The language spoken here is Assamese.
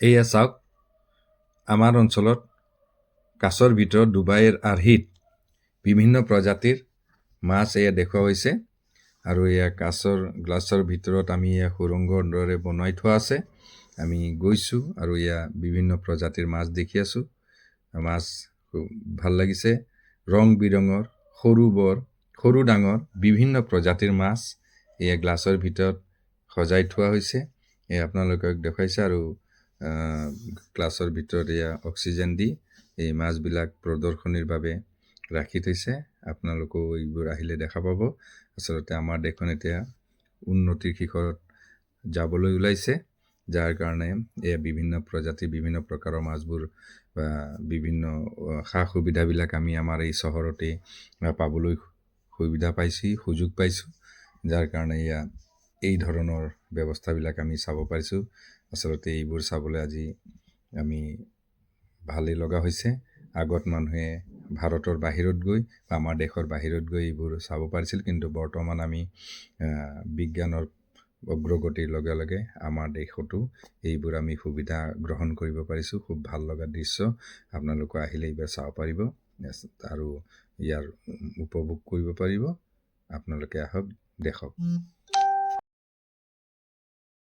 এয়া চাওক, আমাৰ অঞ্চলত কাছৰ ভিতৰত ডুবাইৰ আৰ্হিত বিভিন্ন প্ৰজাতিৰ মাছ এয়া দেখুওৱা হৈছে। আৰু এয়া কাছৰ গ্লাছৰ ভিতৰত আমি এয়া সুৰংগৰ দৰে বনাই থোৱা আছে। আমি গৈছোঁ আৰু এয়া বিভিন্ন প্ৰজাতিৰ মাছ দেখি আছোঁ। মাছ খুব ভাল লাগিছে, ৰং বিৰঙৰ, সৰু ডাঙৰ বিভিন্ন প্ৰজাতিৰ মাছ এয়া গ্লাছৰ ভিতৰত সজাই থোৱা হৈছে। এয়া আপোনালোকক দেখুৱাইছে। আৰু গ্লাছৰ ভিতৰত এয়া অক্সিজেন দি এই মাছবিলাক প্ৰদৰ্শনীৰ বাবে ৰাখি থৈছে। আপোনালোকেও এইবোৰ আহিলে দেখা পাব। আচলতে আমাৰ দেশখন এতিয়া উন্নতিৰ শিখৰত যাবলৈ ওলাইছে, যাৰ কাৰণে এয়া বিভিন্ন প্ৰজাতিৰ বিভিন্ন প্ৰকাৰৰ মাছবোৰ বা বিভিন্ন সা সুবিধাবিলাক আমি আমাৰ এই চহৰতে পাবলৈ সুযোগ পাইছোঁ, যাৰ কাৰণে এয়া এই ধৰণৰ ব্যৱস্থাবিলাক আমি চাব পাৰিছোঁ। আচলতে এইবোৰ চাবলৈ আজি আমি ভালেই লগা হৈছে। আগত মানুহে ভাৰতৰ বাহিৰত গৈ বা আমাৰ দেশৰ বাহিৰত গৈ এইবোৰ চাব পাৰিছিল, কিন্তু বৰ্তমান আমি বিজ্ঞানৰ অগ্ৰগতিৰ লগে লগে আমাৰ দেশতো এইবোৰ আমি সুবিধা গ্ৰহণ কৰিব পাৰিছোঁ। খুব ভাল লগা দৃশ্য, আপোনালোকে আহিলে এইবাৰ চাব পাৰিব আৰু ইয়াৰ উপভোগ কৰিব পাৰিব। আপোনালোকে আহক, দেখক।